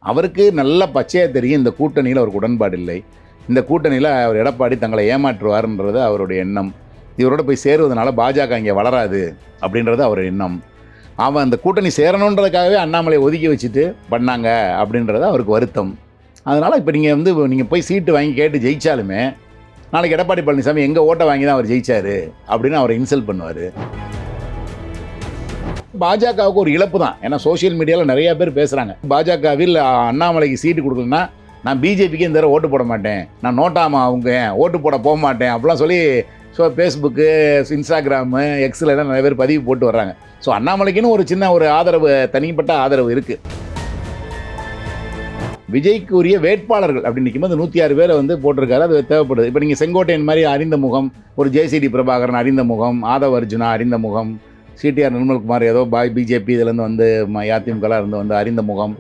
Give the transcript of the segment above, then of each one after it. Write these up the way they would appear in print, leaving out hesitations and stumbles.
அவருக்கு நல்ல பச்சையாக தெரியும் இந்த கூட்டணியில் அவருக்கு உடன்பாடு இல்லை, இந்த கூட்டணியில் அவர் எடப்பாடி தங்களை ஏமாற்றுவார்ன்றது அவருடைய எண்ணம், இவரோட போய் சேருவதனால பாஜக இங்கே வளராது அப்படின்றது அவர் எண்ணம், அவன் அந்த கூட்டணி சேரணுன்றதுக்காகவே அண்ணாமலை ஒதுக்கி வச்சுட்டு பண்ணாங்க அப்படின்றது அவருக்கு வருத்தம். அதனால் இப்போ நீங்கள் போய் சீட்டு வாங்கி கேட்டு ஜெயித்தாலுமே நாளைக்கு எடப்பாடி பழனிசாமி எங்கள் ஓட்டை வாங்கி தான் அவர் ஜெயிச்சார் அப்படின்னு அவரை இன்சல்ட் பண்ணுவார். பாஜகவுக்கு ஒரு இழப்பு தான். ஏன்னா சோஷியல் மீடியாவில் நிறையா பேர் பேசுகிறாங்க, பாஜகவில் அண்ணாமலைக்கு சீட்டு கொடுக்கலன்னா நான் பிஜேபிக்கு இந்த தடவை ஓட்டு போட மாட்டேன், நான் நோட்டாமா அவங்க ஓட்டு போட போக மாட்டேன் அப்படிலாம் சொல்லி ஃபேஸ்புக்கு, இன்ஸ்டாகிராமு, எக்ஸில் தான் நிறைய பேர் பதிவு போட்டு வர்றாங்க. ஸோ அண்ணாமலைக்குன்னு ஒரு சின்ன ஒரு ஆதரவு, தனிப்பட்ட ஆதரவு இருக்குது. விஜய்க்கு உரிய வேட்பாளர்கள் அப்படின்னு நிற்கும்போது 106 பேரை போட்டிருக்காரு, அது தேவைப்படுது. இப்போ நீங்கள் செங்கோட்டையன் மாதிரி அறிந்த முகம், ஒரு ஜேசிடி பிரபாகரன் அறிந்த முகம், ஆதவ் அர்ஜுனா அறிந்த முகம், சிடிஆர் நிர்மல்குமார் ஏதோ பிஜேபி இதுலேருந்து அதிமுகலாம் இருந்து அறிந்த முகம்,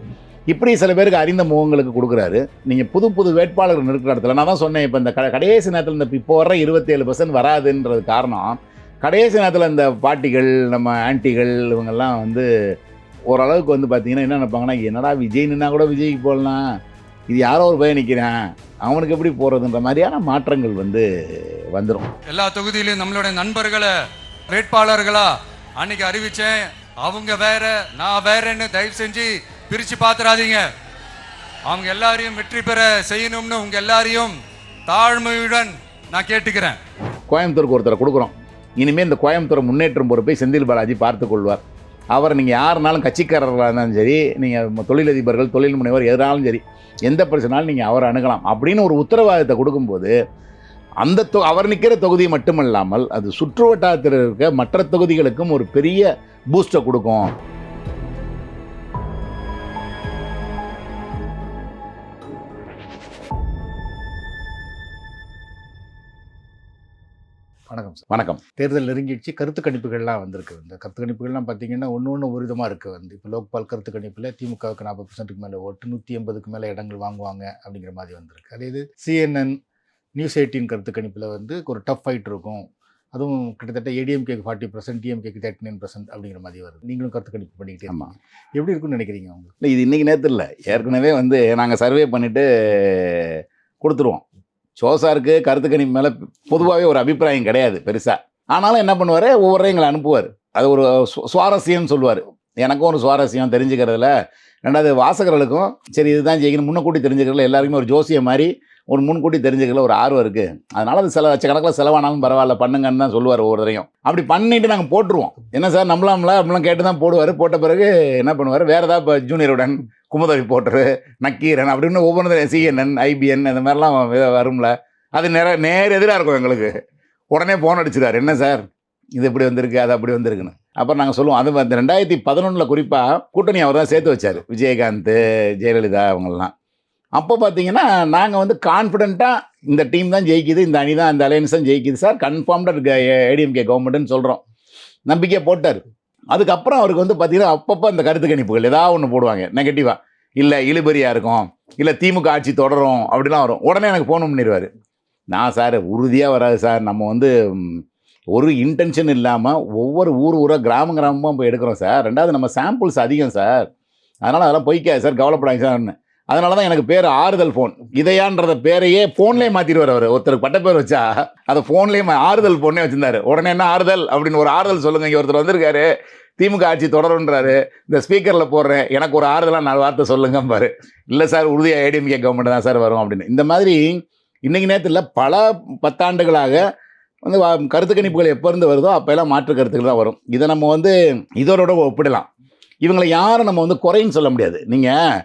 இப்படி சில பேருக்கு அறிந்த முகங்களுக்கு கொடுக்குறாரு. நீங்கள் புது புது வேட்பாளர்கள் இருக்கிற இடத்துல நான் தான் சொன்னேன், இப்போ இந்த கடைசி நேரத்தில் இந்த இப்போ வர 27% வராதுன்றது காரணம், கடைசி நேரத்தில் இந்த பாட்டிகள், நம்ம ஆன்டிகள் இவங்கெல்லாம் ஓரளவுக்கு பார்த்தீங்கன்னா என்ன நினைப்பாங்கன்னா, என்னடா விஜய் நின்னா கூட விஜய்க்கு போடலாம், இது யாரோ ஒரு பையன் நிற்கிறான் அவனுக்கு எப்படி போகிறதுன்ற மாதிரியான மாற்றங்கள் வந்துடும். எல்லா தொகுதியிலும் நம்மளுடைய நண்பர்களை வேட்பாளர்களா அன்னைக்கு அறிவிச்சேன், அவங்க வேற நான் வேறன்னு தயவு செஞ்சு பிரித்து பார்த்துடாதீங்க. அவங்க எல்லாரையும் வெற்றி பெற செய்யணும்னு உங்கள் எல்லாரையும் தாழ்மையுடன் நான் கேட்டுக்கிறேன். கோயம்புத்தூருக்கு ஒருத்தரை கொடுக்குறோம், இனிமேல் இந்த கோயம்புத்தூரை முன்னேற்றம் பொறுப்பை செந்தில் பாலாஜி பார்த்து கொள்வார். அவர் நீங்கள் யாருனாலும் கட்சிக்காரர்களாக இருந்தாலும் சரி, நீங்கள் தொழிலதிபர்கள், தொழில் முனைவர் எதுனாலும் சரி, எந்த பிரச்சனாலும் நீங்கள் அவரை அணுகலாம் அப்படின்னு ஒரு உத்தரவாதத்தை கொடுக்கும்போது அந்த அவர் நிற்கிற தொகுதி மட்டுமல்லாமல் அது சுற்று வட்டாரத்தில் இருக்க மற்ற தொகுதிகளுக்கும் ஒரு பெரிய பூஸ்டை கொடுக்கும். வணக்கம் சார். வணக்கம். தேர்தல் நெருங்கிடுச்சு, கருத்து கணிப்புகள்லாம் வந்திருக்கு. இந்த கருத்து கணிப்புகள்லாம் பார்த்தீங்கன்னா ஒன்று ஒரு விதமாக இருக்குது. இப்போ லோக்பால் கருத்து கணிப்பில் திமுகவுக்கு 40%க்கு மேலே ஓட்டு, 180க்கு மேலே இடங்கள் வாங்குவாங்க அப்படிங்கிற மாதிரி வந்திருக்கு. அதே இது CNN, நியூஸ் 18 கருத்து கணிப்பில் ஒரு டஃப் ஃபைட் இருக்கும், அதுவும் கிட்டத்தட்ட ஏடிஎம்கேக்கு 40%, டிஎம்கேக்கு 39% அப்படிங்கிற மாதிரி வருது. நீங்களும் கருத்து கணிப்பு பண்ணிக்கிட்டே ஆமாம், எப்படி இருக்குன்னு நினைக்கிறீங்க உங்களுக்கு? இல்லை, இது இன்றைக்கி நேற்று இல்லை, ஏற்கனவே நாங்கள் சர்வே பண்ணிவிட்டு கொடுத்துருவோம். சோசாருக்கு கருத்து கணிப்பு மேலே பொதுவாகவே ஒரு அபிப்பிராயம் கிடையாது பெருசாக. ஆனாலும் என்ன பண்ணுவார், ஒவ்வொரு எங்களை அனுப்புவார். அது ஒரு சுவாரஸ்யம்னு சொல்லுவார். எனக்கும் ஒரு சுவாரஸ்யம் தெரிஞ்சுக்கிறதுல, ரெண்டாவது வாசகர்களுக்கும் சரி இதுதான் ஜெயிக்கணும் முன்னக்கூட்டி தெரிஞ்சுக்கிறதுல எல்லாருக்குமே ஒரு ஜோசியம் மாதிரி ஒரு முன்கூட்டி தெரிஞ்சுக்கல ஒரு ஆர்வம் இருக்குது. அதனால் அது சில லட்சக்கணக்கில் செலவானாலும் பரவாயில்ல பண்ணுங்கன்னு தான் சொல்லுவார் ஒவ்வொரு தரையும். அப்படி பண்ணிவிட்டு நாங்கள் போட்டுருவோம். என்ன சார் நம்பலாம்ல அப்படிலாம் கேட்டு தான் போடுவார். போட்ட பிறகு என்ன பண்ணுவார், வேறு ஏதாவது இப்போ ஜூனியருடன், குமுத ரிப்போர்ட்டரு, நக்கீரன் அப்படின்னு ஒவ்வொரு CNN, IBN இந்த மாதிரிலாம் வரும்ல, அது நேர் எதிராக இருக்கும் எங்களுக்கு. உடனே ஃபோன் அடிச்சிடார், என்ன சார் இது இப்படி வந்திருக்கு, அது அப்படி வந்திருக்குன்னு. அப்புறம் நாங்கள் சொல்லுவோம், அது 2011 குறிப்பாக கூட்டணி அவர் தான் சேர்த்து வச்சார், விஜயகாந்த், ஜெயலலிதா அவங்கெல்லாம். அப்போ பார்த்தீங்கன்னா நாங்கள் கான்ஃபிடென்ட்டாக இந்த டீம் தான் ஜெயிக்குது, இந்த அணி தான், இந்த அலையன்ஸ் தான் ஜெயிக்குது சார், கன்ஃபார்ம்டாக ஏடிஎம்கே கவர்மெண்ட்டுன்னு சொல்கிறோம், நம்பிக்கையாக போட்டார். அதுக்கப்புறம் அவருக்கு பார்த்தீங்கன்னா அப்பப்போ அந்த கருத்து கணிப்புகள் ஏதாவது ஒன்று போடுவாங்க நெகட்டிவாக, இல்லை இழுபறியாக இருக்கும், இல்லை திமுக ஆட்சி தொடரும் அப்படிலாம் வரும். உடனே எனக்கு ஃபோன் பண்ணிடுவார். நான் சார் உறுதியாக வராது சார், நம்ம ஒரு இன்டென்ஷன் இல்லாமல் ஒவ்வொரு ஊராக கிராமமாக போய் எடுக்கிறோம் சார், ரெண்டாவது நம்ம சாம்பிள்ஸ் அதிகம் சார், அதனால் அதெல்லாம் பொய்க்காது சார், கவலைப்படாங்க சார்னு. அதனால தான் எனக்கு பேர் ஆறுதல் ஃபோன், இதையான்றத பேரையே ஃபோன்லேயே மாற்றிடுவார் அவர். ஒருத்தருக்கு பட்ட பேர் வச்சா அதை ஃபோன்லேயே ஆறுதல் ஃபோனே வச்சுருந்தார். உடனே என்ன ஆறுதல் அப்படின்னு ஒரு ஆறுதல் சொல்லுங்கள், இங்கே ஒருத்தர் வந்திருக்காரு திமுக ஆட்சி தொடருன்றாரு, இந்த ஸ்பீக்கரில் போடுறேன், எனக்கு ஒரு ஆறுதலாக 4 வார்த்தை சொல்லுங்கம்பாரு. இல்லை சார் உறுதியாக ஏடிஎம்கே கவர்மெண்ட் தான் சார் வரும் அப்படின்னு. இந்த மாதிரி இன்றைக்கி நேரத்தில் பல 10 ஆண்டுகளாக கருத்து கணிப்புகள் எப்போ இருந்து வருதோ அப்போல்லாம் மாற்று கருத்துக்கள் தான் வரும். இதை நம்ம இதோட ஒப்பிடலாம். இவங்களை யாரும் நம்ம குறைன்னு சொல்ல முடியாது. நீங்கள்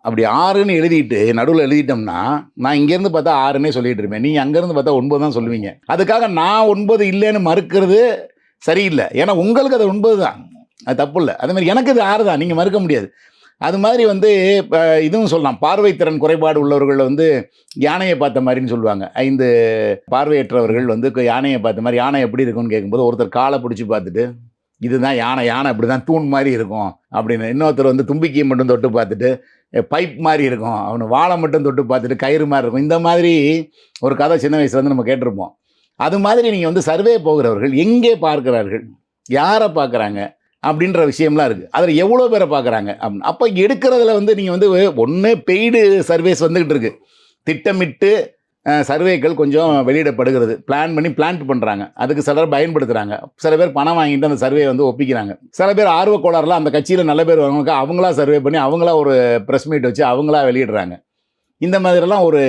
அப்படி 6ன்னு எழுதிட்டு நடுவில் எழுதிட்டோம்னா நான் இங்கேருந்து பார்த்தா 6ன்னே சொல்லிட்டு இருப்பேன், நீங்கள் அங்கேருந்து பார்த்தா 9 தான் சொல்லுவீங்க. அதுக்காக நான் 9 இல்லைன்னு மறுக்கிறது சரியில்லை, ஏன்னா உங்களுக்கு அது 9 தான், அது தப்பு இல்லை. அதேமாதிரி எனக்கு இது 6 தான், நீங்கள் மறுக்க முடியாது. அது மாதிரி இதுவும் சொல்லலாம், பார்வைத்திறன் குறைபாடு உள்ளவர்கள் யானையை பார்த்த மாதிரின்னு சொல்லுவாங்க. 5 பார்வையற்றவர்கள் யானையை பார்த்த மாதிரி, யானை எப்படி இருக்குன்னு கேட்கும்போது ஒருத்தர் காலை பிடிச்சி பார்த்துட்டு இதுதான் யானை, யானை அப்படி தான் தூண் மாதிரி இருக்கும் அப்படின்னு, இன்னொருத்தர் தும்பிக்கையை மட்டும் தொட்டு பார்த்துட்டு பைப் மாதிரி இருக்கும், அவனு வாழை மட்டும் தொட்டு பார்த்துட்டு கயிறு மாதிரி இருக்கும். இந்த மாதிரி ஒரு கதை சின்ன வயசுலேருந்து நம்ம கேட்டிருப்போம். அது மாதிரி நீங்கள் சர்வே போகிறவர்கள் எங்கே பார்க்கிறார்கள், யாரை பார்க்குறாங்க, அப்படின்ற விஷயம்லாம் இருக்குது. அதில் எவ்வளோ பேரை பார்க்குறாங்க அப்படின்னு. அப்போ எடுக்கிறதுல வந்து நீங்கள் வந்து ஒன்று பெய்டு சர்வேஸ் வந்துக்கிட்டு இருக்கு, திட்டமிட்டு சர்வேக்கள் கொஞ்சம் வெளியிடப்படுகிறது, பிளான் பண்ணி பிளான்ட் பண்ணுறாங்க, அதுக்கு சிலர் பயன்படுத்துகிறாங்க, சில பேர் பணம் வாங்கிட்டு அந்த சர்வே வந்து ஒப்பிக்கிறாங்க, சில பேர் ஆர்வக்கோளாறுல அந்த கட்சியில் நல்ல பேர் வாங்க அவங்களா சர்வே பண்ணி அவங்களா ஒரு ப்ரெஸ் மீட் வச்சு அவங்களா வெளியிடுறாங்க. இந்த மாதிரிலாம் ஒரு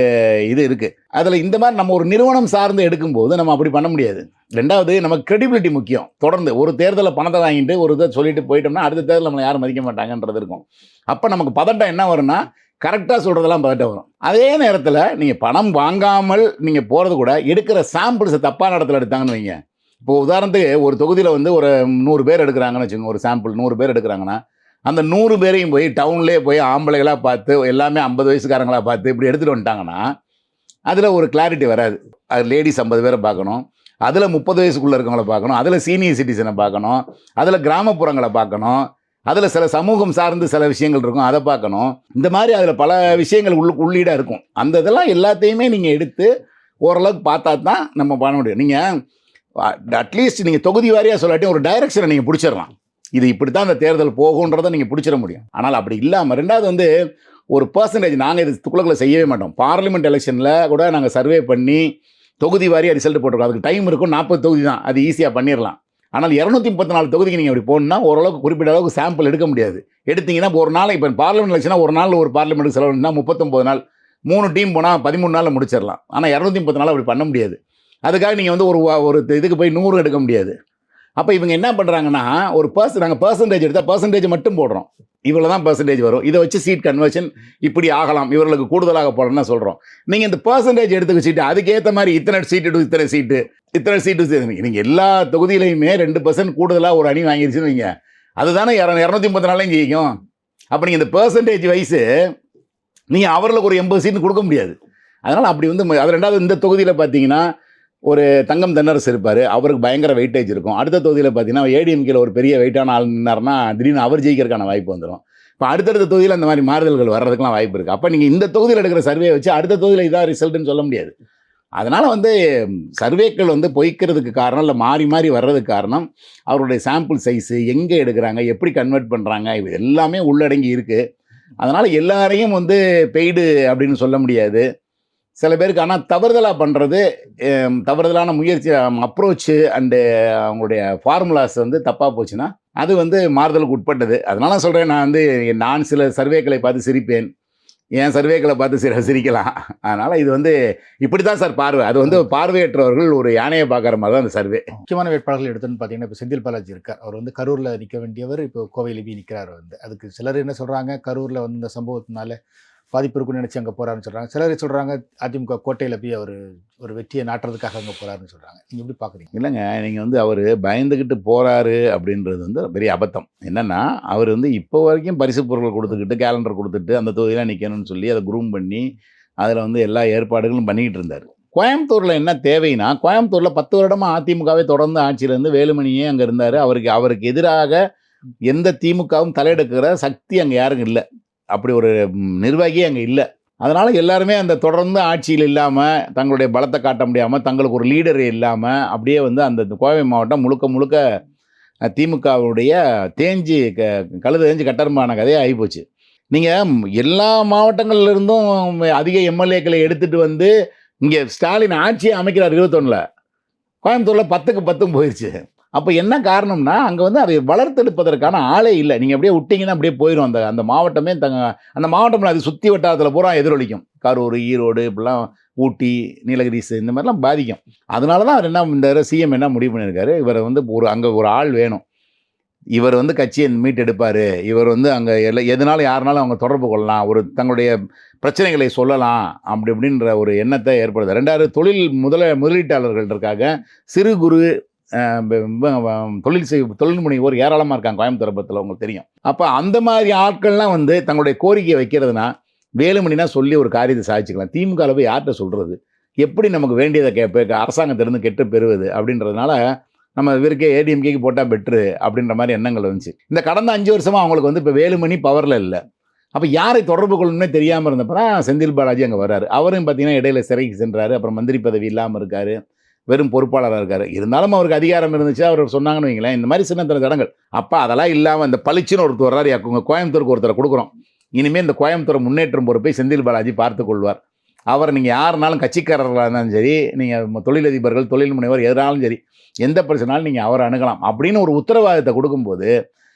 இது இருக்குது. அதில் இந்த மாதிரி நம்ம ஒரு நிறுவனம் சார்ந்து எடுக்கும்போது நம்ம அப்படி பண்ண முடியாது. ரெண்டாவது, நமக்கு கிரெடிபிலிட்டி முக்கியம். தொடர்ந்து ஒரு தேர்தலில் பணத்தை வாங்கிட்டு ஒரு இதை சொல்லிட்டு போயிட்டோம்னா அடுத்த தேர்தலில் நம்மளை யாரும் மதிக்க மாட்டாங்கன்றது இருக்கும். அப்போ நமக்கு பதட்டம் என்ன வரும்னா, கரெக்டாக சொல்கிறதெல்லாம் பதட்டம் வரும். அதே நேரத்தில் நீங்கள் பணம் வாங்காமல் நீங்கள் போகிறது கூட எடுக்கிற சாம்பிள்ஸை தப்பான இடத்துல எடுத்தாங்கன்னு வைங்க. இப்போ உதாரணத்துக்கு ஒரு தொகுதியில் வந்து ஒரு 100 பேர் எடுக்கிறாங்கன்னு வச்சுக்கோங்க, ஒரு சாம்பிள் 100 பேர் எடுக்கிறாங்கன்னா அந்த 100 பேரையும் போய் டவுன்லேயே போய் ஆம்பளைகளாக பார்த்து எல்லாமே 50 வயசுக்காரங்களாக பார்த்து இப்படி எடுத்துகிட்டு வந்துட்டாங்கன்னா அதில் ஒரு கிளாரிட்டி வராது. அது லேடிஸ் 50 பேரை பார்க்கணும், அதில் 30 வயசுக்குள்ளே இருக்கவங்கள பார்க்கணும், அதில் சீனியர் சிட்டிசனை பார்க்கணும், அதில் கிராமப்புறங்களை பார்க்கணும், அதில் சில சமூகம் சார்ந்து சில விஷயங்கள் இருக்கும் அதை பார்க்கணும். இந்த மாதிரி அதில் பல விஷயங்கள் உள்ளீடாக இருக்கும். அந்த இதெல்லாம் எல்லாத்தையுமே நீங்கள் எடுத்து ஓரளவுக்கு பார்த்தா தான் நம்ம பண்ண முடியும். நீங்கள் அட்லீஸ்ட் நீங்கள் தொகுதி வாரியாக சொல்லாட்டி ஒரு டைரக்ஷனை நீங்கள் பிடிச்சிடலாம், இது இப்படி தான் அந்த தேர்தல் போகுன்றதை நீங்கள் பிடிச்சிட முடியும். ஆனால் அப்படி இல்லாமல் ரெண்டாவது வந்து ஒரு பர்சன்டேஜ் நாங்கள் இது துக்குளங்களை செய்யவே மாட்டோம். பார்லிமெண்ட் எலெக்ஷனில் கூட நாங்கள் சர்வே பண்ணி தொகுதி வாரியாக ரிசல்ட் போட்டிருக்கோம். அதுக்கு டைம் இருக்கும், 40 தொகுதி தான், அது ஈஸியாக பண்ணிடலாம். ஆனால் 234 தொகுதிக்கு நீங்கள் அப்படி போகணுன்னா ஓரளவுக்கு குறிப்பிட்ட அளவுக்கு சாம்பிள் எடுக்க முடியாது. எடுத்தீங்கன்னா ஒரு நாள், இப்போ பார்லிமெண்ட் எலெக்ஷனாக ஒரு நாள் ஒரு பார்லிமெண்ட்டுக்கு செலவுனா 39 நாள், 3 டீம் போனால் 13 நாளில் முடிச்சிடலாம். ஆனால் 230 நாள் அப்படி பண்ண முடியாது. அதுக்காக நீங்கள் வந்து ஒரு இதுக்கு போய் 100 எடுக்க முடியாது. அப்போ இவங்க என்ன பண்ணுறாங்கன்னா, ஒரு நாங்கள் பர்சன்டேஜ் எடுத்தால் பர்சன்டேஜ் மட்டும் போடுறோம், இவ்வளோ தான் பர்சன்டேஜ் வரும், இதை வச்சு சீட் கன்வர்ஷன் இப்படி ஆகலாம், இவர்களுக்கு கூடுதலாக போடணும்னா சொல்கிறோம். நீங்கள் இந்த பர்சன்டேஜ் எடுத்துக்க சீட்டு அதுக்கேற்ற மாதிரி இத்தனை சீட்டு இத்தனை சீட்டு நீங்கள் எல்லா தொகுதியிலையுமே 2% கூடுதலாக ஒரு அணி வாங்கிருச்சுன்னு வைங்க, அதுதானே 230 நாளையும் ஜெயிக்கும். அப்போ நீங்கள் இந்த பர்சன்டேஜ் வைஸு நீங்கள் அவர்களுக்கு ஒரு 80 சீட்டு கொடுக்க முடியாது. அதனால் அப்படி வந்து அது ரெண்டாவது, இந்த தொகுதியில் பார்த்தீங்கன்னா ஒரு தங்கம் தென்னரசு இருப்பார், அவருக்கு பயங்கர வெயிட்டேஜ் இருக்கும். அடுத்த தொகுதியில் பார்த்தீங்கன்னா ஏடிஎம்கேல ஒரு பெரிய வெயிட்டான ஆள் நின்னார்னா திடீர்னு அவர் ஜெயிக்கிறதுக்கான வாய்ப்பு வந்துடும். இப்போ அடுத்தடுத்த தொகுதியில் அந்த மாதிரி மாறுதல்கள் வர்றதுக்குலாம் வாய்ப்பு இருக்குது. அப்போ நீங்கள் இந்த தொகுதியில் எடுக்கிற சர்வே வச்சு அடுத்த தொகுதியில் இதாக ரிசல்ட்டுன்னு சொல்ல முடியாது. அதனால் வந்து சர்வேக்கள் வந்து பொய்க்கிறதுக்கு காரணம், இல்லை மாறி மாறி வர்றதுக்கு காரணம் அவருடைய சாம்பிள் சைஸு, எங்கே எடுக்கிறாங்க, எப்படி கன்வெர்ட் பண்ணுறாங்க, இது எல்லாமே உள்ளடங்கி இருக்குது. அதனால் எல்லாரையும் வந்து பெய்டு அப்படின்னு சொல்ல முடியாது. சில பேருக்கு ஆனால் தவறுதலாக பண்ணுறது, தவறுதலான முயற்சி, அப்ரோச்சு அண்டு அவங்களுடைய ஃபார்முலாஸ் வந்து தப்பாக போச்சுன்னா அது வந்து மாறுதலுக்கு உட்பட்டது. அதனால சொல்கிறேன், நான் சில சர்வேக்களை பார்த்து சிரிப்பேன், என் சர்வேக்களை பார்த்து சிரிக்கலாம். அதனால் இது வந்து இப்படி தான் சார் பார்வை. அது வந்து பார்வையற்றவர்கள் ஒரு யானையை பார்க்குற மாதிரி தான் அந்த சர்வே. முக்கியமான வேட்பாளர்கள் எடுத்துன்னு பார்த்தீங்கன்னா, இப்போ செந்தில் பாலாஜி இருக்கார், அவர் வந்து கரூரில் நிற்க வேண்டியவர், இப்போ கோவையில் போய் நிற்கிறார். வந்து அதுக்கு சிலர் என்ன சொல்கிறாங்க, கரூரில் வந்து இந்த சம்பவத்தினால பாதிப்பு இருக்குன்னு நினச்சி அங்கே போகிறாருன்னு சொல்கிறாங்க. சிலர் சொல்கிறாங்க அதிமுக கோட்டையில் போய் அவர் ஒரு வெற்றியை நாட்டுறதுக்காக அங்கே போகிறாருன்னு சொல்கிறாங்க. நீங்கள் எப்படி பார்க்குறீங்க? இல்லைங்க, நீங்கள் வந்து அவர் பயந்துக்கிட்டு போகிறாரு அப்படின்றது வந்து பெரிய அபத்தம். என்னென்னா, அவர் வந்து இப்போ வரைக்கும் பரிசு பொருட்கள் கொடுத்துக்கிட்டு கேலண்டர் கொடுத்துட்டு அந்த தொகுதியெலாம் நிற்கணும்னு சொல்லி அதை குரூம் பண்ணி அதில் வந்து எல்லா ஏற்பாடுகளும் பண்ணிக்கிட்டு இருந்தார். கோயம்புத்தூரில் என்ன தேவைன்னா, கோயம்புத்தூரில் 10 வருடமாக அதிமுகவே தொடர்ந்து ஆட்சியிலேருந்து வேலுமணியே அங்கே இருந்தார். அவருக்கு எதிராக எந்த திமுகவும் தலையெடுக்கிற சக்தி அங்கே யாரும் இல்லை, அப்படி ஒரு நிர்வாகியே அங்கே இல்லை. அதனால் எல்லாருமே அந்த தொடர்ந்து ஆட்சியில் இல்லாமல், தங்களுடைய பலத்தை காட்ட முடியாமல், தங்களுக்கு ஒரு லீடர் இல்லாமல் அப்படியே வந்து அந்த கோவை மாவட்டம் முழுக்க திமுகவுடைய கழுத தேஞ்சு கட்டருமான கதையாக ஆகிப்போச்சு. நீங்கள் எல்லா மாவட்டங்கள்லேருந்தும் அதிக எம்எல்ஏக்களை எடுத்துகிட்டு வந்து இங்கே ஸ்டாலின் ஆட்சியை அமைக்கிறார் 21. கோயம்புத்தூரில் 10க்கு 10 போயிடுச்சு. அப்போ என்ன காரணம்னா, அங்கே வந்து அதை வளர்த்தெடுப்பதற்கான ஆளே இல்லை. நீங்கள் அப்படியே விட்டிங்கன்னா அப்படியே போயிடும் அந்த மாவட்டமே. அந்த மாவட்டத்தில் அது சுற்றி வட்டாரத்தில் பூரா எதிரொலிக்கும். கரூர், ஈரோடு, இப்படிலாம் ஊட்டி, நீலகிரிஸ் இந்த மாதிரிலாம் பாதிக்கும். அதனால தான் அவர் இந்த சிஎம் என்ன முடிவு பண்ணியிருக்காரு, இவரை வந்து அங்கே ஒரு ஆள் வேணும், இவர் வந்து கட்சியை மீட் எடுப்பார், இவர் வந்து அங்கே எதனாலும் யாருனாலும் அவங்க தொடர்பு கொள்ளலாம், ஒரு தங்களுடைய பிரச்சனைகளை சொல்லலாம், அப்படின்ற ஒரு எண்ணத்தை ஏற்படுது. 2வது, முதலீட்டாளர்கள் இருக்காங்க, சிறு குறு தொழில் முனைவோர் ஏராளமாக இருக்காங்க கோயம்புத்தூர் பக்கத்தில், உங்களுக்கு தெரியும். அப்போ அந்த மாதிரி ஆட்கள்லாம் வந்து தங்களுடைய கோரிக்கையை வைக்கிறதுனா வேலுமணினா சொல்லி ஒரு காரியத்தை சாதிச்சுக்கலாம். திமுகவில் போய் யார்கிட்ட சொல்கிறது, எப்படி நமக்கு வேண்டியதை அரசாங்கத்திலிருந்து கெட்டு பெறுவது அப்படின்றதுனால நம்ம இவருக்கே ஏடிஎம்கேக்கு போட்டால் பெட்ரு அப்படின்ற மாதிரி எண்ணங்கள் வந்துச்சு. இந்த கடந்த 5 வருஷமாக அவங்களுக்கு வந்து இப்போ வேலுமணி பவரில் இல்லை. அப்போ யாரை தொடர்பு கொள்ளணும்னே தெரியாமல் இருந்தப்போ தான் செந்தில் பாலாஜி அங்கே வர்றாரு. அவரும் பார்த்தீங்கன்னா இடையில சிறைக்கு சென்றார், அப்புறம் மந்திரி பதவி இல்லாமல் இருக்கார், வெறும் பொறுப்பாளராக இருக்காரு. இருந்தாலும் அவருக்கு அதிகாரம் இருந்துச்சு, அவர் சொன்னாங்கன்னு வைங்களேன், இந்த மாதிரி சின்ன சின்ன தடங்கள். அப்போ அதெல்லாம் இல்லாமல் இந்த பளிச்சுன்னு ஒருத்தர் வர்றாரு, உங்கள் கோயம்புத்தூருக்கு ஒருத்தரை கொடுக்குறோம், இனிமேல் இந்த கோயம்புத்தூரை முன்னேற்றம் பொறுப்பை செந்தில் பாலாஜி பார்த்து கொள்வார். அவர் நீங்கள் யாருனாலும் கட்சிக்காரர்களாக இருந்தாலும் சரி, நீங்கள் தொழிலதிபர்கள், தொழில் முனைவர் எதுனாலும் சரி, எந்த பிரச்சனாலும் நீங்கள் அவரை அணுகலாம் அப்படின்னு ஒரு உத்தரவாதத்தை கொடுக்கும்போது,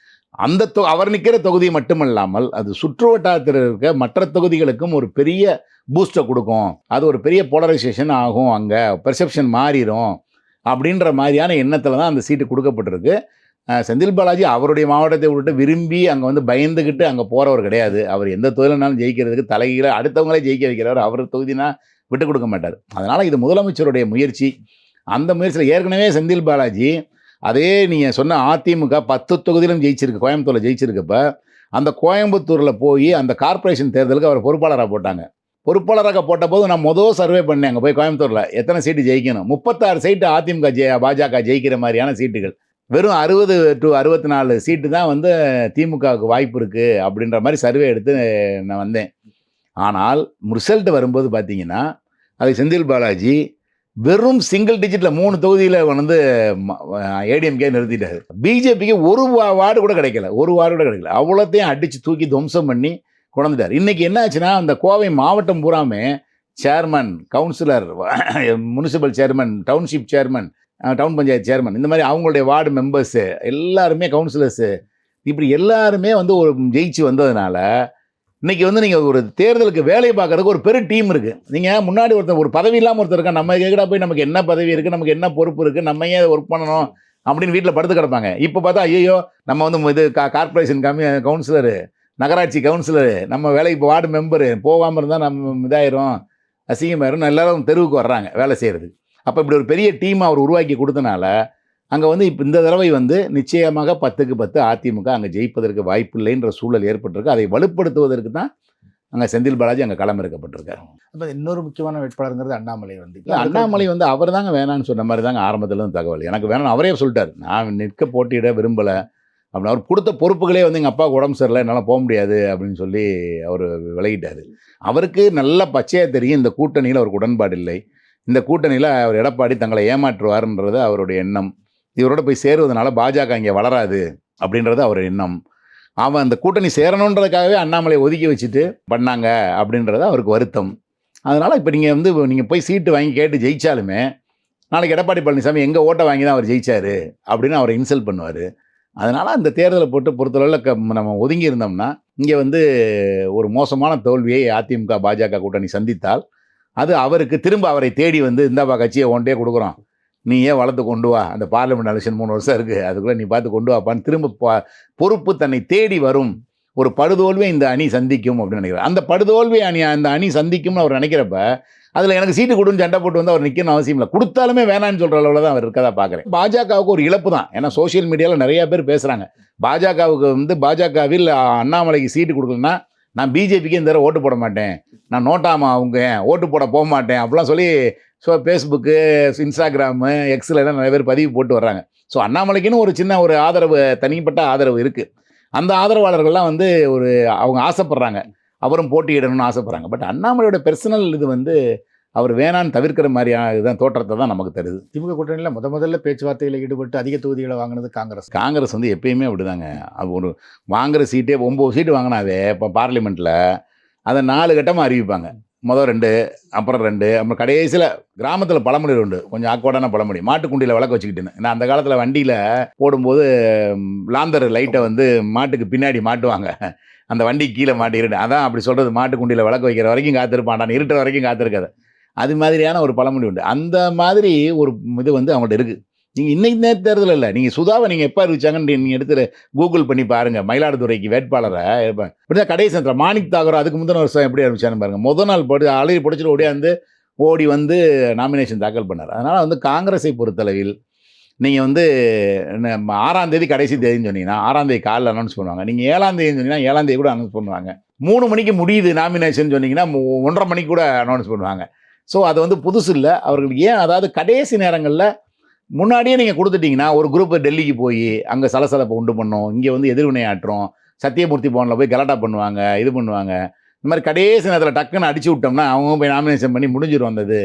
அந்த அவர் நிற்கிற தொகுதி மட்டுமல்லாமல் அது சுற்று வட்டாரத்தில் இருக்க மற்ற தொகுதிகளுக்கும் ஒரு பெரிய பூஸ்ட்டை கொடுக்கும். அது ஒரு பெரிய போலரைசேஷன் ஆகும், அங்கே பெர்செப்ஷன் மாறிடும் அப்படின்ற மாதிரியான எண்ணத்தில் தான் அந்த சீட்டு கொடுக்கப்பட்டிருக்கு. செந்தில் பாலாஜி அவருடைய மாவட்டத்தை விட்டு விரும்பி அங்கே வந்து பயந்துக்கிட்டு அங்கே போகிறவர் கிடையாது. அவர் எந்த தொழில்னாலும் ஜெயிக்கிறதுக்கு தலைகீழ அடுத்தவங்களே ஜெயிக்க வைக்கிறவர். அவர் தொகுதினா விட்டு கொடுக்க மாட்டார். அதனால் இது முதலமைச்சருடைய முயற்சி. அந்த முயற்சியில் ஏற்கனவே செந்தில் பாலாஜி அதே நீங்கள் சொன்ன அதிமுக 10 தொகுதியிலும் ஜெயிச்சிருக்கு, கோயம்புத்தூரில் ஜெயிச்சிருக்கப்ப அந்த கோயம்புத்தூரில் போய் அந்த கார்ப்பரேஷன் தேர்தலுக்கு அவர் பொறுப்பாளராக போட்டாங்க. பொறுப்பாளராக போட்ட போது நான் சர்வே பண்ணேன் அங்கே போய் கோயம்புத்தூரில் எத்தனை சீட்டு ஜெயிக்கணும். 36 சீட்டு அதிமுக பாஜக ஜெயிக்கிற மாதிரியான சீட்டுகள். வெறும் 60 to 64 சீட்டு தான் வந்து திமுகவுக்கு வாய்ப்பு இருக்குது அப்படின்ற மாதிரி சர்வே எடுத்து நான் வந்தேன். ஆனால் ரிசல்ட் வரும்போது பார்த்தீங்கன்னா அது செந்தில் பாலாஜி வெறும் சிங்கிள் டிஜிட்டில் 3 தொகுதியில் வந்து ஏடிஎம்கே நிறுத்திட்டாரு. பிஜேபிக்கு ஒரு வார்டு கூட கிடைக்கல, அவ்வளோத்தையும் அடித்து தூக்கி துவம்சம் பண்ணி கொண்டுட்டார். இன்றைக்கி என்ன ஆச்சுன்னா, அந்த கோவை மாவட்டம் பூராமே chairman, councillor, municipal chairman, township chairman, town panchayat chairman, இந்த மாதிரி அவங்களுடைய வார்டு மெம்பர்ஸு எல்லாருமே, கவுன்சிலர்ஸு, இப்படி எல்லாருமே வந்து ஒரு ஜெயிச்சு வந்ததுனால இன்றைக்கி வந்து நீங்கள் ஒரு தேர்தலுக்கு வேலை பார்க்குறதுக்கு ஒரு பெரிய டீம் இருக்குது. நீங்கள் முன்னாடி ஒருத்தர் ஒரு பதவி இல்லாமல் ஒருத்தர் இருக்கா, நம்ம கேட்கடா போய் நமக்கு என்ன பதவி இருக்குது, நமக்கு என்ன பொறுப்பு இருக்குது, நம்ம ஏன் ஒர்க் பண்ணணும் அப்படின்னு வீட்டில் படுத்து கிடப்பாங்க. இப்போ பார்த்தா ஐயோ நம்ம வந்து இது கார்ப்பரேஷன் கவுன்சிலரு, நகராட்சி கவுன்சிலரு, நம்ம வேலைக்கு இப்போ வார்டு மெம்பரு போகாமல் இருந்தால் நம்ம இதாயிரும், அசிங்கமாயிரும், எல்லாரும் தெருவுக்கு வர்றாங்க வேலை செய்கிறதுக்கு. அப்போ இப்படி ஒரு பெரிய டீம் அவர் உருவாக்கி கொடுத்தனால அங்கே வந்து இப்போ இந்த தடவை வந்து நிச்சயமாக 10க்கு 10 அதிமுக அங்கே ஜெயிப்பதற்கு வாய்ப்பு இல்லைன்ற சூழல் ஏற்பட்டிருக்கு. அதை வலுப்படுத்துவதற்கு தான் அங்கே செந்தில் பாலாஜி அங்கே களமிறக்கப்பட்டிருக்காரு. அப்போ இன்னொரு முக்கியமான வேட்பாளருங்கிறது அண்ணாமலை வந்து அண்ணாமலை வந்து அவர் தாங்க வேணான்னு சொன்ன மாதிரி தாங்க ஆரம்பத்தில் இருந்து தகவல். எனக்கு வேணும் அவரே சொல்லிட்டார், நான் நிற்க போட்டியிட விரும்பலை அப்படின்னு. அவர் கொடுத்த பொறுப்புகளே வந்து எங்கள் அப்பாவுக்கு உடம்பு சரியில்லை, என்னால் போக முடியாது அப்படின்னு சொல்லி அவர் விலகிட்டார். அவருக்கு நல்ல பச்சையாக தெரியும் இந்த கூட்டணியில் அவருக்கு உடன்பாடு இல்லை, இந்த கூட்டணியில் அவர் எடப்பாடி தங்களை ஏமாற்றுவார்ன்றது அவருடைய எண்ணம். இவரோட போய் சேருவதனால பாஜக இங்கே வளராது அப்படின்றது அவர் எண்ணம். அவன் அந்த கூட்டணி சேரணுன்றதுக்காகவே அண்ணாமலை ஒதுக்கி வச்சுட்டு பண்ணாங்க அப்படின்றது அவருக்கு வருத்தம். அதனால் இப்போ நீங்கள் போய் சீட்டு வாங்கி கேட்டு ஜெயித்தாலுமே நாளைக்கு எடப்பாடி பழனிசாமி எங்கள் ஓட்டை வாங்கி தான் அவர் ஜெயிச்சார் அப்படின்னு அவரை இன்சல்ட் பண்ணுவார். அதனால் அந்த தேர்தலை பொறுத்தளவில் நம்ம ஒதுங்கி இருந்தோம்னா இங்கே வந்து ஒரு மோசமான தோல்வியை அதிமுக பாஜக கூட்டணி சந்தித்தால் அது அவருக்கு திரும்ப அவரை தேடி வந்து இந்தாப்பா கட்சியை ஒன்றே கொடுக்குறோம், நீ ஏன் வளர்த்து கொண்டு வா, அந்த பார்லிமெண்ட் எலெக்ஷன் 3 வருஷம் இருக்குது, அதுக்குள்ளே நீ பார்த்து கொண்டு வாப்பான்னு திரும்ப பொறுப்பு தன்னை தேடி வரும் ஒரு படுதோல்வியை இந்த அணி சந்திக்கும் அப்படின்னு நினைக்கிறேன். அந்த படுதோல்வி அந்த அணி சந்திக்கும்னு அவர் நினைக்கிறப்ப அதில் எனக்கு சீட்டு கொடுன்னு சண்டை போட்டு வந்து அவர் நிற்கணும் அவசியம் இல்லை. கொடுத்தாலுமே வேணான்னு சொல்கிற அளவில் தான் அவர் இருக்கதா பார்க்குறேன். பாஜகவுக்கு ஒரு இழப்பு தான். ஏன்னா சோஷியல் மீடியாவில் நிறையா பேர் பேசுகிறாங்க, பாஜகவுக்கு வந்து பாஜகவில் அண்ணாமலைக்கு சீட்டு கொடுக்கலன்னா நான் பிஜேபிக்கு இந்த தடவை ஓட்டு போட மாட்டேன், நான் நோட்டாமா அவங்க ஓட்டு போட போக மாட்டேன் அப்படிலாம் சொல்லி ஃபேஸ்புக்கு, இன்ஸ்டாகிராமு, எக்ஸில் எல்லாம் நிறைய பேர் பதிவு போட்டு வர்றாங்க. ஸோ அண்ணாமலைக்குன்னு ஒரு சின்ன ஒரு ஆதரவு, தனிப்பட்ட ஆதரவு இருக்குது. அந்த ஆதரவாளர்கள்லாம் வந்து அவங்க ஆசைப்பட்றாங்க, அவரும் போட்டியிடணும்னு ஆசைப்பட்றாங்க. பட் அண்ணாமலையோட பெர்சனல் இது வந்து அவர் வேணான்னு தவிர்க்கிற மாதிரியான இதுதான் தோற்றத்தை தான் நமக்கு தருது. திமுக கூட்டணியில் முதல்ல பேச்சுவார்த்தையில் ஈடுபட்டு அதிக தொகுதிகளை வாங்கினது காங்கிரஸ் வந்து எப்பயுமே அப்படிதாங்க. அது ஒரு வாங்குகிற சீட்டே 9 சீட்டு வாங்கினாவே இப்போ பார்லிமெண்ட்டில் அதை 4 கட்டமாக அறிவிப்பாங்க. முதல் 2, அப்புறம் 2, அப்புறம் கடைசியில் கிராமத்தில் பழமொழி உண்டு, கொஞ்சம் ஆக்வர்டான பழமொழி, மாட்டுக்குண்டியில் விளக்கு வச்சுக்கிட்டுன்னு. நான் அந்த காலத்தில் வண்டியில் போடும்போது லாந்தர் லைட்டை வந்து மாட்டுக்கு பின்னாடி மாட்டுவாங்க, அந்த வண்டி கீழே மாட்டிக்கிட்டு, அதான் அப்படி சொல்கிறது, மாட்டுக்குண்டியில் விளக்கு வைக்கிற வரைக்கும் காத்திருப்பான், இருட்டுற வரைக்கும் காத்திருக்காது. அது மாதிரியான ஒரு பழமொழி உண்டு. அந்த மாதிரி ஒரு இது வந்து அவங்கள்ட்ட இருக்குது. நீங்கள் இன்றைக்கி நேற்று தேர்தல் இல்லை, நீங்கள் சுதாவை நீங்கள் எப்போ அறிவிச்சாங்கன்னு நீங்கள் எடுத்து கூகுள் பண்ணி பாருங்கள். மயிலாடுதுறைக்கு வேட்பாளரை இப்படி கடைசி நேரத்தில் மாணிக் தாகூர் அதுக்கு முந்தின வருஷம் எப்படி அறிவிச்சான்னு பாருங்கள். முதல் நாள் அழகி பிடிச்சிட்டு ஓடி வந்து நாமினேஷன் தாக்கல் பண்ணார். அதனால் வந்து காங்கிரஸை பொறுத்தளவில் நீங்கள் வந்து 6ஆம் தேதி கடைசி தேதின்னு சொன்னீங்கன்னா 6ஆம் தேதி காலையில் அனௌன்ஸ் பண்ணுவாங்க. நீங்கள் 7ஆம் தேதின்னு சொன்னீங்கன்னா 7ஆம் தேதி கூட அனௌன்ஸ் பண்ணுவாங்க. 3 மணிக்கு முடியுது நாமினேஷன் சொன்னீங்கன்னா 1:30 மணிக்கு கூட அனௌன்ஸ் பண்ணுவாங்க. ஸோ அது வந்து புதுசு இல்லை அவர்களுக்கு. ஏன் அதாவது கடைசி நேரங்களில் முன்னாடியே நீங்கள் கொடுத்துட்டிங்கன்னா ஒரு குரூப்பு டெல்லிக்கு போய் அங்கே சலசலப்பை உண்டு பண்ணோம், இங்கே வந்து எதிர்வினையாற்றோம், சத்தியமூர்த்தி பவனில் போய் கலாட்டா பண்ணுவாங்க, இது பண்ணுவாங்க. இந்த மாதிரி கடைசி நேரத்தில் டக்குன்னு அடிச்சு விட்டோம்னா அவங்க போய் நாமினேஷன் பண்ணி முடிஞ்சிடும் வந்தது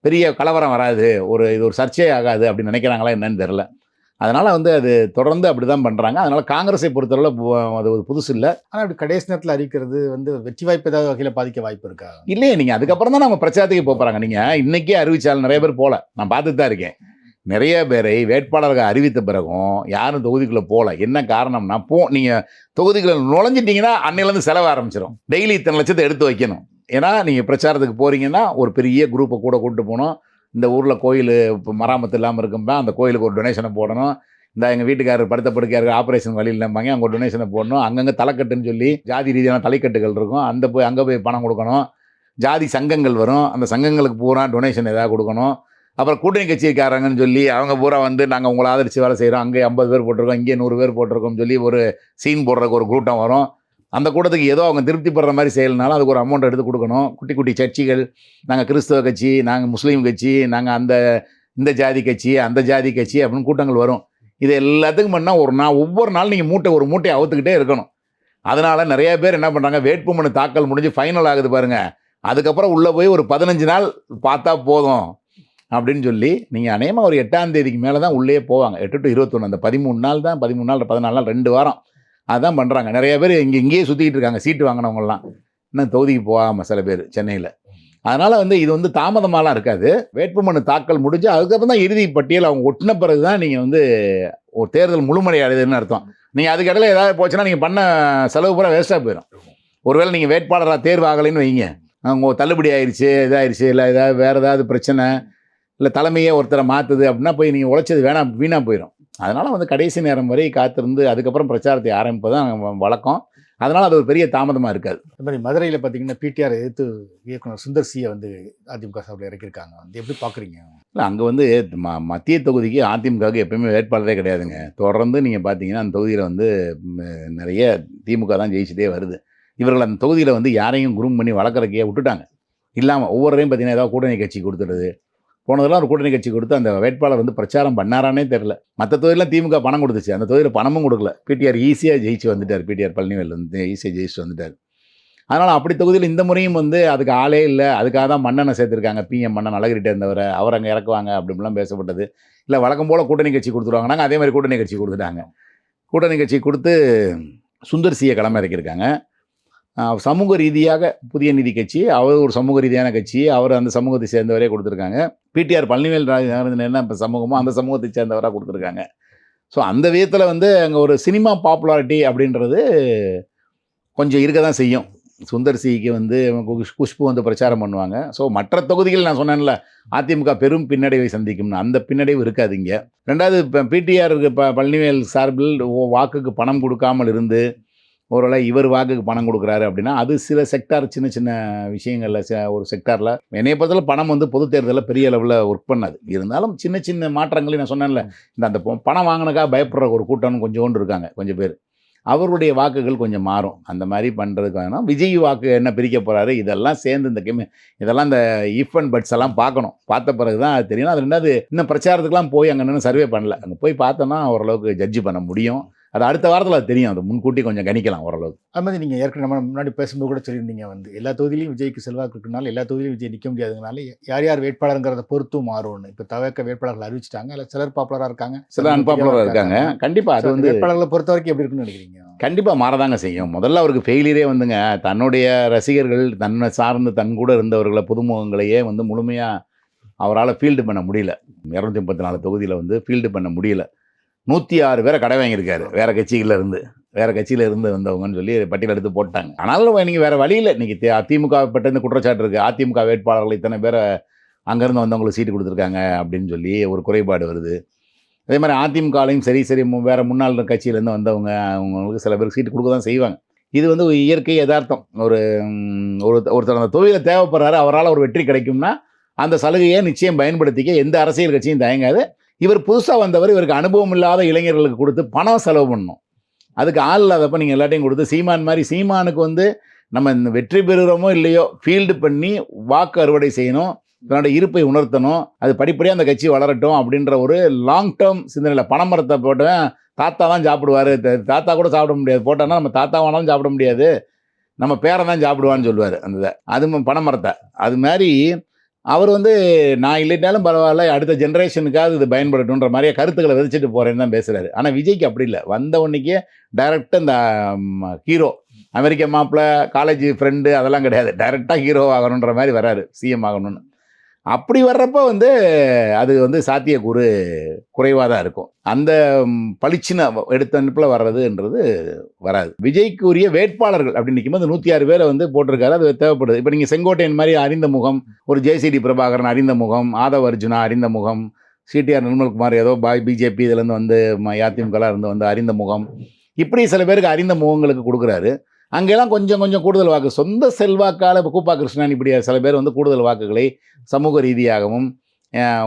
பெரிய கலவரம் வராது, இது ஒரு சர்ச்சை ஆகாது அப்படின்னு நினைக்கிறாங்களா என்னன்னு தெரில. அதனால் வந்து அது தொடர்ந்து அப்படி தான் பண்ணுறாங்க. அதனால் காங்கிரஸை பொறுத்தளவில் அது ஒரு புதுசு இல்லை. ஆனால் இப்படி கடைசி நேரத்தில் அறிவிக்கிறது வந்து வெற்றி வாய்ப்பு ஏதாவது வகையில் பாதிக்க வாய்ப்பு இருக்கா? இல்லையே, நீங்கள் அதுக்கப்புறம் தான் நம்ம பிரச்சாரத்துக்கு போகிறாங்க. நீங்கள் இன்றைக்கே அறிவிச்சாலும் நிறைய பேர் போகல, நான் பார்த்துட்டு தான் இருக்கேன். நிறைய பேரை வேட்பாளர்கள் அறிவித்த பிறகும் யாரும் தொகுதிக்குள்ளே போகல. என்ன காரணம்னா, நீங்கள் தொகுதிக்குள்ள நுழைஞ்சிட்டிங்கன்னா அன்னையிலேருந்து செலவு ஆரம்பிச்சிடும். டெய்லி இத்தனை லட்சத்தை எடுத்து வைக்கணும். ஏன்னா நீங்கள் பிரச்சாரத்துக்கு போகிறீங்கன்னா ஒரு பெரிய குரூப்பை கூட கூப்பிட்டு போகணும். இந்த ஊரில் கோயில் இப்போ மராமத்து இல்லாமல் இருக்கும்பா, அந்த கோயிலுக்கு ஒரு டொனேஷனை போடணும். இந்த எங்கள் வீட்டுக்காரர் படுத்த படுக்கையாருக்கு ஆப்ரேஷன் வழி இல்லைம்பாங்க, அங்கே ஒரு டொனேஷனை போடணும். அங்கங்கே தலைக்கட்டுன்னு சொல்லி ஜாதி ரீதியான தலைக்கட்டுகள் இருக்கும், அங்கே போய் பணம் கொடுக்கணும். ஜாதி சங்கங்கள் வரும், அந்த சங்கங்களுக்கு பூரா டொனேஷன் ஏதாவது கொடுக்கணும். அப்புறம் கூட்டணி கட்சிக்காரங்கன்னு சொல்லி அவங்க பூரா வந்து நாங்கள் உங்களை ஆதரித்து வேலை செய்கிறோம், அங்கே 50 பேர் போட்டிருக்கோம், இங்கே 100 பேர் போட்டிருக்கோம்னு சொல்லி ஒரு சீன் போடுறதுக்கு ஒரு கூட்டம் வரும். அந்த கூட்டத்துக்கு ஏதோ அவங்க திருப்திப்படுற மாதிரி செய்யலனாலும் அதுக்கு ஒரு அமௌண்ட் எடுத்து கொடுக்கணும். குட்டி குட்டி சர்ச்சைகள், நாங்கள் கிறிஸ்தவ கட்சி, நாங்கள் முஸ்லீம் கட்சி, நாங்கள் இந்த ஜாதி கட்சி, அந்த ஜாதி கட்சி அப்படின்னு கூட்டங்கள் வரும். இது எல்லாத்துக்கும் பண்ணால் ஒவ்வொரு நாள் நீங்கள் ஒரு மூட்டையை அவுத்துக்கிட்டே இருக்கணும். அதனால் நிறைய பேர் என்ன பண்ணுறாங்க, வேட்புமனு தாக்கல் முடிஞ்சு ஃபைனல் ஆகுது பாருங்கள், அதுக்கப்புறம் உள்ளே போய் ஒரு 15 நாள் பார்த்தா போதும் அப்படின்னு சொல்லி நீங்கள் அநேகமாக ஒரு 8ஆம் தேதிக்கு மேலே தான் உள்ளே போவாங்க. 8 to 21 அந்த 13 நாள் தான், 13 நாள் 14 நாள் 2 வாரம் அதுதான் பண்ணுறாங்க. நிறைய பேர் இங்கேயே சுற்றிக்கிட்டு இருக்காங்க, சீட்டு வாங்கினவங்கலாம் இன்னும் தொகுதிக்கு போகாமல் சில பேர் சென்னையில். அதனால் வந்து இது வந்து தாமதமாலாம் இருக்காது. வேட்புமனு தாக்கல் முடிஞ்சு அதுக்கப்புறம் தான் இறுதி பட்டியல் அவங்க ஒட்டின பிறகு தான் நீங்கள் வந்து ஒரு தேர்தல் முழுமடை அடையுதுன்னு அர்த்தம். நீங்கள் அதுக்கு இடையில ஏதாவது போச்சுன்னா நீங்கள் பண்ண செலவு பூரா வேஸ்ட்டாக போயிடும். ஒருவேளை நீங்கள் வேட்பாளராக தேர்வு ஆகலைன்னு வைங்க, அவங்க தள்ளுபடி ஆயிடுச்சு, இதாகிடுச்சு, இல்லை ஏதாவது வேறு ஏதாவது பிரச்சனை, இல்லை தலைமையே ஒருத்தரை மாற்றுது அப்படின்னா போய் நீங்கள் உழைச்சது வீணாக போயிடும். அதனால் வந்து கடைசி நேரம் வரை காத்திருந்து அதுக்கப்புறம் பிரச்சாரத்தை ஆரம்பிப்பது தான் வழக்கம். அதனால் அது ஒரு பெரிய தாமதமாக இருக்காது. அது மாதிரி மதுரையில் பார்த்தீங்கன்னா பிடிஆர் எதிர்த்து இயக்குனர் சுந்தர் சியை வந்து அதிமுக சார்பில் இறக்கியிருக்காங்க. வந்து எப்படி பார்க்குறீங்க? இல்லை, அங்கே வந்து மத்திய தொகுதிக்கு அதிமுகவுக்கு எப்பயுமே வேட்பாளரே கிடையாதுங்க. தொடர்ந்து நீங்கள் பார்த்தீங்கன்னா அந்த தொகுதியில் வந்து நிறைய திமுக தான் ஜெயிச்சுட்டே வருது. இவர்கள் அந்த தொகுதியில் வந்து யாரையும் குரூம் பண்ணி வளர்க்குறக்கையே விட்டுட்டாங்க. இல்லாமல் ஒவ்வொருவரையும் பார்த்தீங்கன்னா ஏதாவது கூட்டணி கட்சி கொடுத்துடுது. போனதெல்லாம் ஒரு கூட்டணி கட்சி கொடுத்து அந்த வேட்பாளர் வந்து பிரச்சாரம் பண்ணாரானே தெரில. மற்ற தொகுதியெலாம் திமுக பணம் கொடுத்துச்சு, அந்த தொகுதியில் பணமும் கொடுக்கல. பிடிஆர் ஈஸியாக ஜெயிச்சு வந்துட்டார். பிடிஆர் பழனிவேல் வந்து ஈஸியாக ஜெயிச்சு வந்துட்டார். அதனால் அப்படி தொகுதியில் இந்த முறையும் வந்து அதுக்கு ஆளே இல்லை. அதுக்காக தான் மன்னனை சேர்த்துருக்காங்க, பிஎம் மன்னன் அழகிரிட்ட இருந்தவரை, அவர் அங்கே இறக்குவாங்க அப்படின்லாம் பேசப்பட்டது. இல்லை வழக்கம் போல் கூட்டணி கட்சி கொடுத்துருவாங்க, நாங்கள் அதே மாதிரி கூட்டணி கட்சி கொடுத்துட்டாங்க. கூட்டணி கட்சி கொடுத்து சுந்தர் சியை களம் இறக்கியிருக்காங்க. சமூக ரீதியாக புதிய நீதி கட்சி, அவர் ஒரு சமூக ரீதியான கட்சி, அவர் அந்த சமூகத்தை சேர்ந்தவரே கொடுத்துருக்காங்க. பிடிஆர் பழனிவேல் என்ன இப்போ சமூகமோ அந்த சமூகத்தை சேர்ந்தவராக கொடுத்துருக்காங்க. ஸோ அந்த விதத்தில் வந்து அங்கே ஒரு சினிமா பாப்புலாரிட்டி அப்படின்றது கொஞ்சம் இருக்க தான் செய்யும். சுந்தர் சிக்கு வந்து குஷ்பு வந்து பிரச்சாரம் பண்ணுவாங்க. ஸோ மற்ற தொகுதிகள் நான் சொன்னேன்ல அதிமுக பெரும் பின்னடைவை சந்திக்கும்னு, அந்த பின்னடைவு இருக்காது இங்கே. ரெண்டாவது இப்போ பிடிஆருக்கு பழனிவேல் சார்பில் வாக்குக்கு பணம் கொடுக்காமல் இருந்து ஒருவேளை இவர் வாக்குக்கு பணம் கொடுக்குறாரு அப்படின்னா அது சில செக்டார் சின்ன சின்ன விஷயங்களில் ஒரு செக்டாரில் என்னைய பொறுத்தவரை பணம் வந்து பொது தேர்தலில் பெரிய அளவில் ஒர்க் பண்ணாது. இருந்தாலும் சின்ன சின்ன மாற்றங்களையும் நான் சொன்னேன்ல, அந்த பணம் வாங்கினக்காக பயப்படுற ஒரு கூட்டம்னு கொஞ்சோண்டு இருக்காங்க, கொஞ்சம் பேர். அவருடைய வாக்குகள் கொஞ்சம் மாறும். அந்த மாதிரி பண்ணுறதுக்கு வேணால் விஜய் வாக்கு என்ன பிரிக்க போகிறாரு, இதெல்லாம் சேர்ந்து இதெல்லாம் இந்த இஃப் அண்ட் பட்ஸ் எல்லாம் பார்க்கணும். பார்த்த பிறகு தான் அது தெரியும். அது ரெண்டாவது இன்னும் பிரச்சாரத்துக்குலாம் போய் அங்கே நின்று சர்வே பண்ணல. அங்கே போய் பார்த்தோன்னா ஓரளவுக்கு ஜட்ஜி பண்ண முடியும். அது அடுத்த வாரத்தில் அது தெரியும். அது முன்கூட்டி கொஞ்சம் கணிக்கலாம் ஓரளவுக்கு. அது மாதிரி நீங்கள் ஏற்கனவே நம்ம முன்னாடி பேசும்போது கூட சொல்லியிருந்தீங்க, வந்து எல்லா தொகுதியிலையும் விஜய்க்கு செல்வாக்கு இருக்குனால எல்லா தொகுதியிலும் விஜய் நிற்க முடியாதுனால யார் வேட்பாளருங்கிறத பொறுத்தும் மாறும்னு. இப்போ தவிர்க்க வேட்பாளர்கள் அறிவிச்சிட்டாங்க, இல்லை சிலர் பாப்புலராக இருக்காங்க, சிலர் அன்பாப்புலராக இருக்காங்க. கண்டிப்பாக அது வந்து வேட்பாளர்களை பொறுத்த வரைக்கும் எப்படி இருக்குன்னு நினைக்கிறீங்க? கண்டிப்பாக மாறதாங்க செய்யும். முதல்ல அவருக்கு ஃபெயிலியரே வந்துங்க, தன்னுடைய ரசிகர்கள் தன்னை சார்ந்து தன் கூட இருந்தவர்களை புதுமுகங்களையே வந்து முழுமையாக அவரால் ஃபீல்டு பண்ண முடியல. 234 தொகுதியில் வந்து ஃபீல்டு பண்ண முடியல. 106 பேரை கடை வாங்கியிருக்காரு வேறு கட்சியில் இருந்து வந்தவங்கன்னு சொல்லி பட்டியல் எடுத்து போட்டாங்க. ஆனாலும் நீங்கள் வேறு வழியில் இன்றைக்கி அதிமுக பட்ட குற்றச்சாட்டு இருக்குது, அதிமுக வேட்பாளர்கள் இத்தனை பேரை அங்கேருந்து வந்தவங்களுக்கு சீட்டு கொடுத்துருக்காங்க அப்படின்னு சொல்லி ஒரு குறைபாடு வருது. அதே மாதிரி அதிமுகலையும் சரி வேறு முன்னாள் கட்சியிலேருந்து வந்தவங்க அவங்களுக்கு சில பேருக்கு சீட்டு கொடுக்க தான் செய்வாங்க. இது வந்து இயற்கை யதார்த்தம். ஒருத்தர் அந்த தொகுதியில் தேவைப்படுறாரு, அவரால் ஒரு வெற்றி கிடைக்கும்னா அந்த சலுகையை நிச்சயம் பயன்படுத்திக்க எந்த அரசியல் கட்சியும் தயங்காது. இவர் புதுசாக வந்தவர், இவருக்கு அனுபவம் இல்லாத இளைஞர்களுக்கு கொடுத்து பணம் செலவு பண்ணணும். அதுக்கு ஆள் இல்லாதப்ப நீங்கள் எல்லாத்தையும் கொடுத்து சீமானுக்கு வந்து நம்ம இந்த வெற்றி பெறுகிறோமோ இல்லையோ ஃபீல்டு பண்ணி வாக்கு அறுவடை செய்யணும், தன்னோட இருப்பை உணர்த்தணும், அது படிப்படியாக அந்த கட்சி வளரட்டும் அப்படின்ற ஒரு லாங் டேர்ம் சிந்தனையில். பனைமரத்தை போட்டவன் தாத்தா தான் சாப்பிடுவார், தாத்தா கூட சாப்பிட முடியாது, போட்டோன்னா நம்ம தாத்தாவானாலும் சாப்பிட முடியாது, நம்ம பேரை தான் சாப்பிடுவான்னு சொல்லுவார். அது பனைமரத்தை அது மாதிரி அவர் வந்து நான் இல்லைனாலும் பரவாயில்ல, அடுத்த ஜெனரேஷனுக்காவது இது பயன்படட்டுன்ற மாதிரியே கருத்துக்களை விதைச்சிட்டு போறேன்னு தான் பேசுறாரு. ஆனா விஜய்க்கு அப்படி இல்ல. வந்த உடனேக்கே டைரக்டா இந்த ஹீரோ அமெரிக்க மாப்பிள, காலேஜ் ஃப்ரெண்டு அதெல்லாம் கிடையாது. டைரக்டா ஹீரோ ஆகணுன்ற மாதிரி வராரு. சிஎம் ஆகணும்னு. அப்படி வர்றப்ப வந்து அது வந்து சாத்தியக்கூறு குறைவா தான் இருக்கும். அந்த பளிச்சுன்னு எடுத்த அனுப்புல வர்றதுன்றது வராது. விஜய்க்கு உரிய வேட்பாளர்கள் அப்படின்னு நிக்கும்போது 106 பேரை வந்து போட்டிருக்காரு. அது தேவைப்படுது. இப்ப நீங்க செங்கோட்டையன் மாதிரி அறிந்த முகம், ஒரு ஜேசிடி பிரபாகரன் அறிந்த முகம், ஆதவ் அர்ஜுனா அறிந்த முகம், சிடிஆர் நிர்மல்குமார் ஏதோ பிஜேபி இதுலேருந்து வந்து அதிமுகலாம் இருந்து வந்து அறிந்த முகம், இப்படி சில பேருக்கு அறிந்த முகங்களுக்கு கொடுக்குறாரு. அங்கெல்லாம் கொஞ்சம் கொஞ்சம் கூடுதல் வாக்கு சொந்த செல்வாக்கால் இப்போ கூப்பா கிருஷ்ணன் இப்படி சில பேர் வந்து கூடுதல் வாக்குகளை சமூக ரீதியாகவும்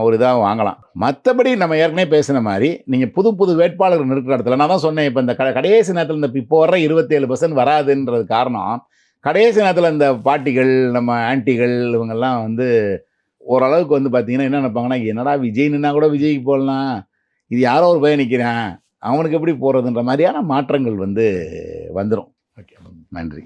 ஒரு இதாக வாங்கலாம். மற்றபடி நம்ம ஏற்கனவே பேசின மாதிரி நீங்கள் புது புது வேட்பாளர்கள் இருக்கிற இடத்துல நான் தான் சொன்னேன். இப்போ இந்த கடைசி நேரத்தில் இந்த இப்போ வர்ற 27% வராதுன்றது காரணம், கடைசி நேரத்தில் இந்த பாட்டிகள் நம்ம ஆன்டிகள் இவங்கெல்லாம் வந்து ஓரளவுக்கு வந்து பார்த்தீங்கன்னா என்ன நினைப்பாங்கன்னா, என்னடா விஜய் நின்னா கூட விஜய்க்கு போடலாம், இது யாரோ ஒரு பையன் நிற்கிறான் அவனுக்கு எப்படி போகிறதுன்ற மாதிரியான மாற்றங்கள் வந்து வந்துடும். ஓகே. நன்றி.